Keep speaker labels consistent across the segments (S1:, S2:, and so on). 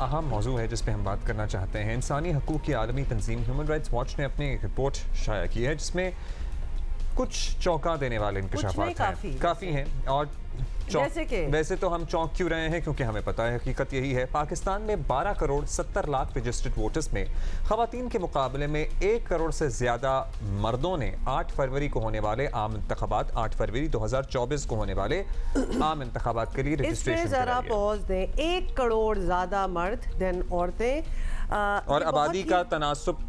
S1: अहम मौजू है जिस पे हम बात करना चाहते हैं। इंसानी हकूक़ की आलमी तंजीम ह्यूमन राइट्स वॉच ने अपनी एक रिपोर्ट शाया की है जिसमें कुछ चौंका देने वाले इंकशाफात काफ़ी हैं और वैसे तो हम चौंक क्यों रहे हैं, क्योंकि हमें पता है हकीकत यही है। पाकिस्तान में 12 करोड़ 70 लाख रजिस्टर्ड वोटर्स में ख़वातीन के मुकाबले में 1 करोड़ से ज़्यादा मर्दों ने 8 फरवरी को होने वाले आम इंतखाबात 8 फरवरी 2024 को होने वाले आम इंतखाबात के लिए रजिस्ट्रेशन
S2: ज़रा पॉज दें। 1 करोड़ ज़्यादा मर्द देन औरतें
S1: और आबादी का तनासुब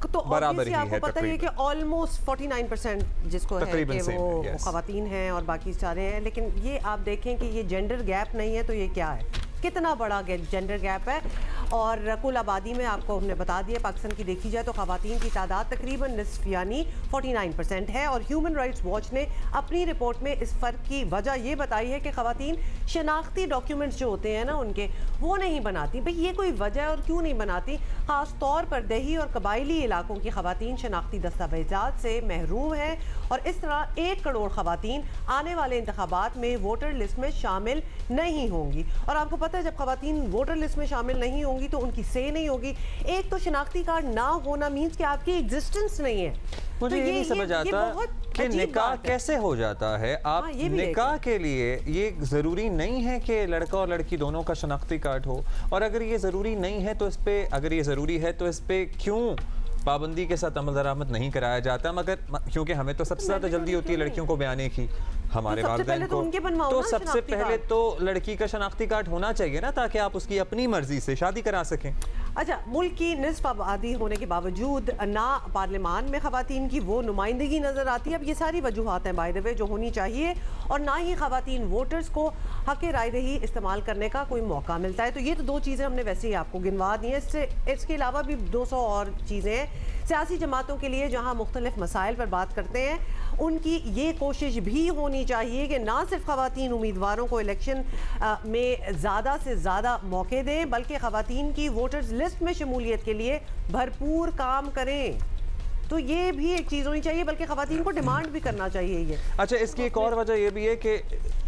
S2: तो बराबर आपको पता है कि ऑलमोस्ट 49% जिसको है कि वो खवातीन हैं और बाकी सारे हैं। लेकिन ये आप देखें कि ये जेंडर गैप नहीं है तो ये क्या है, कितना बड़ा जेंडर गैप है। और कुल आबादी में आपको हमने बता दिया पाकिस्तान की देखी जाए तो खवातीन की तादाद तकरीबन निस्फ यानी 49% है। और ह्यूमन राइट्स वॉच ने अपनी रिपोर्ट में इस फ़र्क की वजह ये बताई है कि खवातीन शनाख्ती डॉक्यूमेंट्स जो होते हैं ना उनके वो नहीं बनाती। भाई ये कोई वजह और क्यों नहीं बनाती? ख़ास तौर पर देही और कबायली इलाकों की खवातीन शनाख्ती दस्तावेजात से महरूम है और इस तरह 1 करोड़ खवातीन आने वाले इंतखाबात में वोटर लिस्ट में शामिल नहीं होंगी। और आपको पता है जब खवातीन वोटर लिस्ट में शामिल नहीं होंगी तो उनकी से नहीं होगी। एक तो शनाख्ती कार्ड ना होना मीन्स कि आपकी एग्जिस्टेंस नहीं है।
S1: मुझे
S2: तो
S1: ये नहीं समझ आता कि निकाह कैसे हो जाता है। आप निकाह के लिए ये ज़रूरी नहीं है कि लड़का और लड़की दोनों का शनाख्ती कार्ड हो, और अगर ये ज़रूरी नहीं है तो इस पे अगर ये ज़रूरी है तो इस पे क्यों पाबंदी के साथ अमल दरामद नहीं कराया जाता? मगर क्योंकि हमें तो सबसे ज़्यादा जल्दी होती है लड़कियों को ब्याने की, हमारे वालिदैन को, तो सबसे पहले तो लड़की का शनाख्ती कार्ड होना चाहिए ना, ताकि आप उसकी अपनी मर्जी से शादी करा सकें।
S2: अच्छा, मुल्क की निस्फ आबादी होने के बावजूद ना पार्लियामान में खवातीन की वो नुमाइंदगी नज़र आती है। अब ये सारी वजूहात हैं बाय द वे जो होनी चाहिए, और ना ही खवातीन वोटर्स को हक राय दही इस्तेमाल करने का कोई मौका मिलता है। तो ये तो 2 चीज़ें हमने वैसे ही आपको गिनवा दी हैं। इसके अलावा भी 200 और चीज़ें हैं। सियासी जमातों के लिए जहाँ मुख्तलिफ मसाइल पर बात करते हैं, उनकी ये कोशिश भी होनी चाहिए कि ना सिर्फ खवातीन उम्मीदवारों को इलेक्शन में ज़्यादा से ज़्यादा मौके दें, बल्कि खवातीन की वोटर्स लिस्ट में शमूलियत के लिए भरपूर काम करें। तो ये भी एक चीज़ होनी चाहिए, बल्कि खवातीन को डिमांड भी करना चाहिए ये।
S1: अच्छा, इसकी एक और वजह ये भी है कि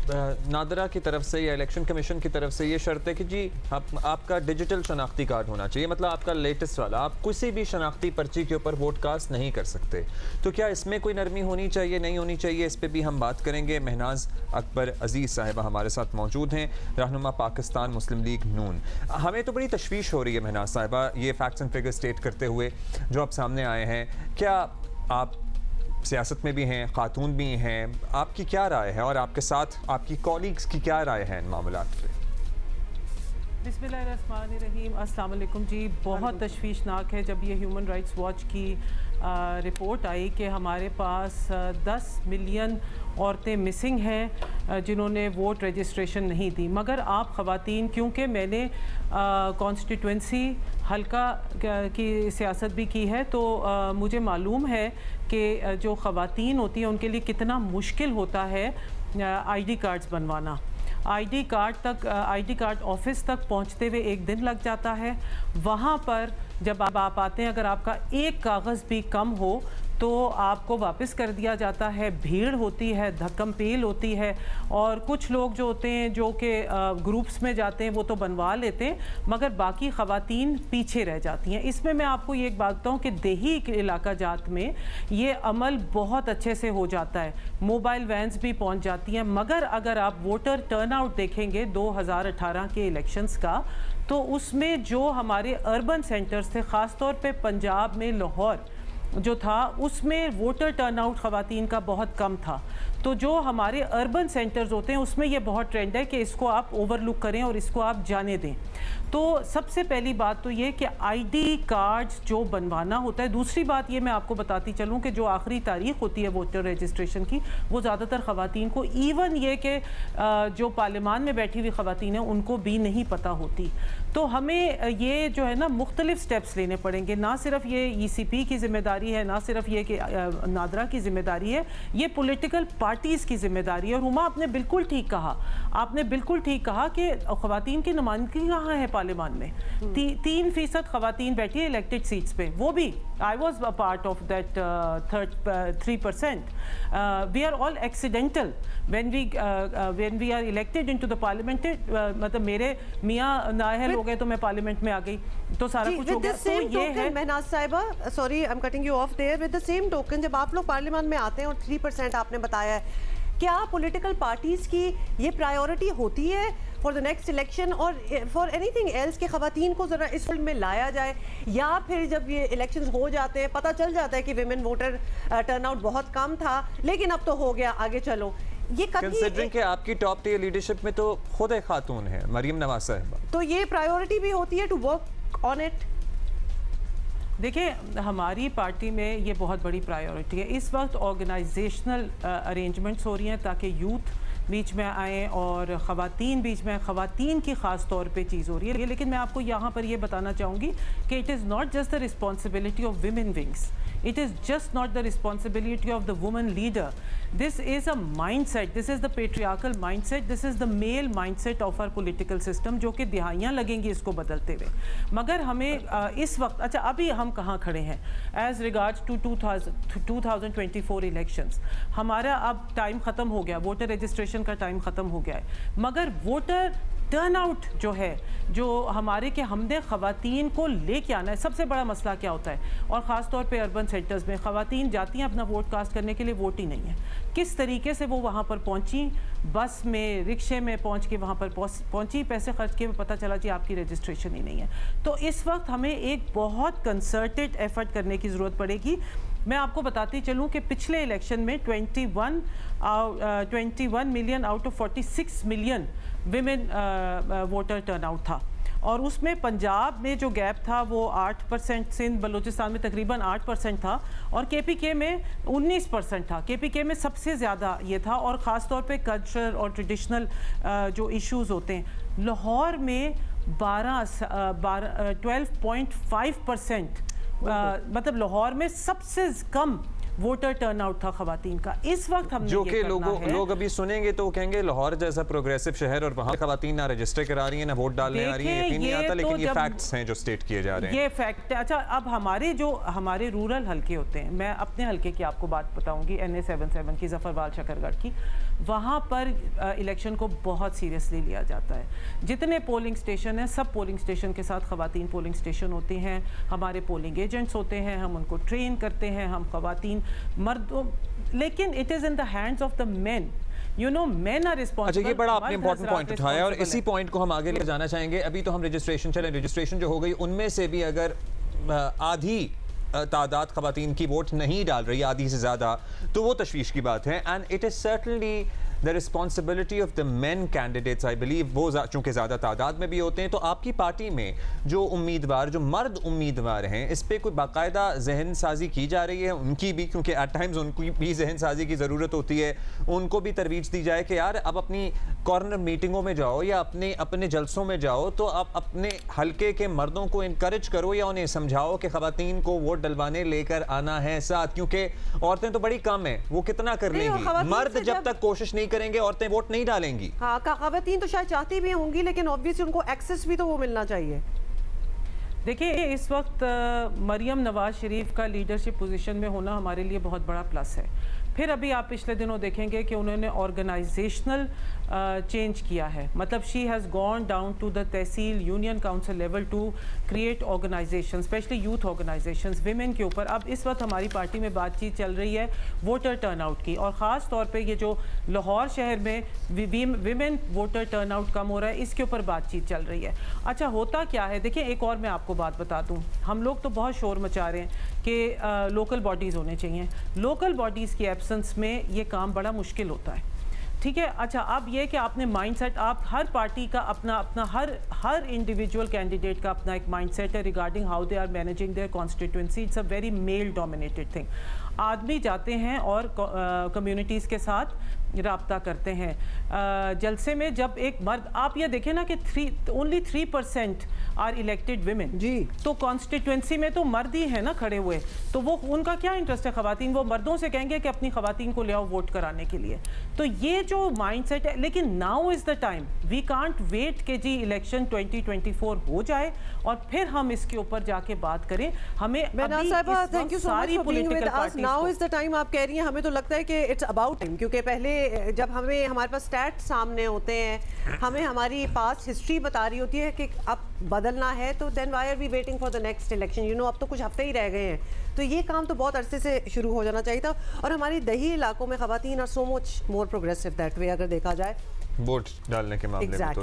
S1: नादरा की तरफ से या इलेक्शन कमीशन की तरफ से ये शर्त है कि जी आपका डिजिटल शनाख्ती कार्ड होना चाहिए, मतलब आपका लेटेस्ट वाला। आप किसी भी शनाख्ती पर्ची के ऊपर वोट कास्ट नहीं कर सकते। तो क्या इसमें कोई नरमी होनी चाहिए, नहीं होनी चाहिए? इस पर भी हम बात करेंगे। महनाज अकबर अजीज़ साहिबा हमारे साथ मौजूद हैं, रहनुमा पाकिस्तान मुस्लिम लीग नून। हमें तो बड़ी तशवीश हो रही है महनाज साहिबा ये फैक्ट्स एंड फिगर्स स्टेट करते हुए जो अब सामने आए हैं। क्या आप सियासत में भी हैं, खातून भी हैं, आपकी क्या राय है और आपके साथ आपकी कॉलीग्स की क्या राय है इन मामलात पे?
S3: बिस्मिल्लाहिर्रहमानिर्रहीम, अस्सलाम वालेकुम जी। बहुत तशवीशनाक है जब ये ह्यूमन राइट्स वॉच की रिपोर्ट आई कि हमारे पास 10 मिलियन औरतें मिसिंग हैं जिन्होंने वोट रजिस्ट्रेशन नहीं दी। मगर आप ख़वातीन, क्योंकि मैंने कॉन्स्टिट्यूंसी हल्का की सियासत भी की है, तो मुझे मालूम है कि जो ख़वातीन होती हैं उनके लिए कितना मुश्किल होता है ID कार्ड्स बनवाना। ID कार्ड ऑफिस तक पहुंचते हुए 1 दिन लग जाता है। वहाँ पर जब आप आते हैं, अगर आपका एक कागज़ भी कम हो तो आपको वापस कर दिया जाता है। भीड़ होती है, धक्कम पेल होती है, और कुछ लोग जो होते हैं जो कि ग्रुप्स में जाते हैं वो तो बनवा लेते हैं, मगर बाकी ख़वातीन पीछे रह जाती हैं। इसमें मैं आपको ये एक बात बताऊँ कि देही इलाका जात में ये अमल बहुत अच्छे से हो जाता है, मोबाइल वैन्स भी पहुँच जाती हैं। मगर अगर आप वोटर टर्नआउट देखेंगे 2018 के इलेक्शंस का, तो उसमें जो हमारे अर्बन सेंटर्स थे, ख़ास तौर पे पंजाब में लाहौर जो था, उसमें वोटर टर्नआउट ख़वातीन का बहुत कम था। तो जो हमारे अर्बन सेंटर्स होते हैं उसमें ये बहुत ट्रेंड है कि इसको आप ओवरलुक करें और इसको आप जाने दें। तो सबसे पहली बात तो ये कि ID कार्ड्स जो बनवाना होता है। दूसरी बात ये मैं आपको बताती चलूँ कि जो आखिरी तारीख होती है वोटर रजिस्ट्रेशन की, वो ज़्यादातर ख़वातीन को, इवन ये कि जो पार्लियामान में बैठी हुई ख़वातीन हैं उनको भी नहीं पता होती। तो हमें ये जो है ना मुख्तलिफ स्टेप्स लेने पड़ेंगे। ना सिर्फ ये ECP की ज़िम्मेदारी है, ना सिर्फ ये कि नादरा की ज़िम्मेदारी है, ये पॉलिटिकल पार्टीज़ की ज़िम्मेदारी है। और हुमा, आपने बिल्कुल ठीक कहा कि ख़वातीन की नुमाइंदगी कहाँ है पार्लियामान में 3% खवातीन बैठी है इलेक्टेड सीट्स पे, वो भी I was a part of that 3%. We are all accidental when we are elected into the parliament. मतलब मेरे मियाँ नाअहल हो गए तो मैं पार्लियामेंट में आ गई, तो सारा कुछ हो गया. तो ये है
S2: महनाज साहिबा, sorry I am cutting you of their. With the same token जब आप लोग पार्लियामेंट में आते हैं और 3% आपने बताया है, क्या पॉलिटिकल पार्टीज की ये प्रायोरिटी होती है फॉर द नेक्स्ट इलेक्शन और फॉर एनीथिंग एल्स के खवातीन को ज़रा इस फील्ड में लाया जाए, या फिर जब ये इलेक्शंस हो जाते हैं पता चल जाता है कि विमेन वोटर टर्नआउट बहुत कम था लेकिन अब तो हो गया, आगे चलो, ये
S1: कंसिडरिंग कि आपकी टॉप टियर लीडरशिप में तो खुद एक खातून है मरियम नवाज साहिबा, तो
S2: ये प्रायोरिटी भी होती है टू वर्क ऑन इट?
S3: देखिए हमारी पार्टी में ये बहुत बड़ी प्रायोरिटी है. इस वक्त ऑर्गेनाइजेशनल अरेंजमेंट्स हो रही हैं ताकि यूथ बीच में आए और ख़वातीन बीच में, ख़वातीन की ख़ास तौर पे चीज़ हो रही है. लेकिन मैं आपको यहाँ पर ये बताना चाहूँगी कि it is not just the responsibility of women wings, it is just not the responsibility of the woman leader. This is a mindset, this is the patriarchal mindset, this is the male mindset of our political system, जो कि दिहाइयाँ लगेंगी इसको बदलते हुए. मगर हमें इस वक्त, अच्छा अभी हम कहाँ खड़े हैं as regards to 2024 elections, हमारा अब टाइम ख़त्म हो गया, वोटर रजिस्ट्रेशन का टाइम ख़त्म हो गया है, मगर वोटर टर्नआउट जो है, जो हमारे के हमने ख़वातीन को लेके आना है, सबसे बड़ा मसला क्या होता है, और ख़ास तौर पे अर्बन सेक्टर्स में ख़वातीन जाती हैं अपना वोट कास्ट करने के लिए, वोट ही नहीं है. किस तरीके से वो वहाँ पर पहुँची, बस में, रिक्शे में पहुँच के वहाँ पर पहुँची, पैसे खर्च किए, पता चला जी आपकी रजिस्ट्रेशन ही नहीं है. तो इस वक्त हमें एक बहुत कंसर्टेड एफर्ट करने की ज़रूरत पड़ेगी. मैं आपको बताती चलूँ कि पिछले इलेक्शन में 21 million out of 46 million women voter turnout था, और उसमें पंजाब में जो गैप था वो 8%, सिंध बलूचिस्तान में तकरीबन 8% था, और केपीके में 19% था. केपीके में सबसे ज़्यादा ये था, और ख़ास तौर पे कल्चरल और ट्रेडिशनल जो इश्यूज़ होते हैं. लाहौर में 12.5%, मतलब लाहौर में सबसे कम वोटर टर्नआउट था खवातीन का. इस वक्त हम
S1: जो कि लोग अभी सुनेंगे तो कहेंगे लाहौर जैसा प्रोग्रेसिव शहर और वहाँ खवातीन ना रजिस्टर करा रही है ना वोट डालने आ रही है, यकीन नहीं आता. लेकिन ये फैक्ट्स हैं जो स्टेट किए जा रहे हैं,
S3: ये फैक्ट है. अच्छा अब हमारे रूरल हल्के होते हैं, मैं अपने हल्के की आपको बात बताऊंगी, NA77 की, जफरवाल शकरगढ़ की, वहाँ पर इलेक्शन को बहुत सीरियसली लिया जाता है. जितने पोलिंग स्टेशन हैं सब पोलिंग स्टेशन के साथ खवातीन पोलिंग स्टेशन होते हैं, हमारे पोलिंग एजेंट्स होते हैं, हम उनको ट्रेन करते हैं, हम खवातीन मर्दों, लेकिन it is in the hands of the main. You know, men are responsible.
S1: अच्छा ये बड़ा आपने इंपॉर्टेंट पॉइंट उठाया और इसी पॉइंट को हम आगे ले जाना चाहेंगे. अभी तो हम रजिस्ट्रेशन जो हो गई उनमें से भी अगर आधी तादाद खवातीन की वोट नहीं डाल रही, आधी से ज़्यादा, तो वो तशवीश की बात है. And it is certainly the responsibility of the main candidates, I believe, वो चूँकि ज़्यादा तादाद में भी होते हैं. तो आपकी पार्टी में जो उम्मीदवार, जो मर्द उम्मीदवार हैं, इस पर कोई बाकायदा जहन साजी की जा रही है उनकी भी, क्योंकि एट टाइम्स उनकी भी जहन साजी की ज़रूरत होती है, उनको भी तरवीज दी जाए कि यार अब अपनी कॉर्नर मीटिंगों में जाओ या अपने जलसों में जाओ तो आप अपने हल्के के मर्दों को इनकरेज करो या उन्हें समझाओ कि खवातीन को वोट डलवाने लेकर आना है साथ, क्योंकि औरतें तो बड़ी कम हैं, वो कितना कर लेंगी. मर्द जब तक कोशिश नहीं करेंगे औरतें वोट नहीं डालेंगी.
S2: हाँ, खवातीन तो शायद चाहती भी होंगी लेकिन ऑब्वियसली उनको एक्सेस भी तो वो मिलना चाहिए.
S3: देखिए इस वक्त मरियम नवाज शरीफ का लीडरशिप पोजीशन में होना हमारे लिए बहुत बड़ा प्लस है. फिर अभी आप पिछले दिनों देखेंगे कि उन्होंने ऑर्गेनाइजेशनल चेंज किया है, मतलब she has gone down to the tehsil union council level to create organisation, specially youth organisations women के ऊपर. अब इस वक्त हमारी पार्टी में बातचीत चल रही है वोटर टर्नआउट की, और ख़ास तौर पे ये जो लाहौर शहर में विमेन वोटर टर्नआउट कम हो रहा है, इसके ऊपर बातचीत चल रही है. अच्छा होता क्या है, देखिए एक और मैं आपको बात बता दूँ, हम लोग तो बहुत शोर मचा रहे हैं कि लोकल बॉडीज़ होने चाहिए. लोकल बॉडीज़ की एब्सेंस में ये काम बड़ा मुश्किल होता है. ठीक है. अच्छा अब ये कि आपने माइंडसेट, आप हर पार्टी का अपना हर इंडिविजुअल कैंडिडेट का अपना एक माइंडसेट है regarding how they are managing their constituency. It's a very male dominated thing. आदमी जाते हैं और कम्युनिटीज़ के साथ राब्ता करते हैं। जलसे में जब एक मर्द, आप ये देखें ना कि ओनली 3% आर इलेक्टेड विमेन जी, तो कॉन्स्टिट्यूंसी में तो मर्द ही है ना खड़े हुए, तो वो उनका क्या इंटरेस्ट है खवातीन, वो मर्दों से कहेंगे कि अपनी खवातीन को ले आओ वोट कराने के लिए। तो ये जो माइंडसेट है, लेकिन now is the time, we can't wait कि जी इलेक्शन 2024 हो जाए और फिर हम इसके ऊपर जाके बात करें। हमें
S2: सारी political parties, now is the time आप कह रही हैं, हमें तो लगता है कि इट्स अबाउट टाइम, क्योंकि पहले जब हमारे पास स्टैट सामने होते हैं, हमें हमारी पास्ट हिस्ट्री बता रही होती है कि अब बदलना है, तो then why are we waiting for the next election, you know, अब तो कुछ हफ्ते ही रह गए हैं, तो ये काम तो बहुत अरसे से शुरू हो जाना चाहिए था। और हमारी दही इलाकों में खवातीन are so much more progressive that way, अगर देखा जाए
S1: वोट डालने के मामले में।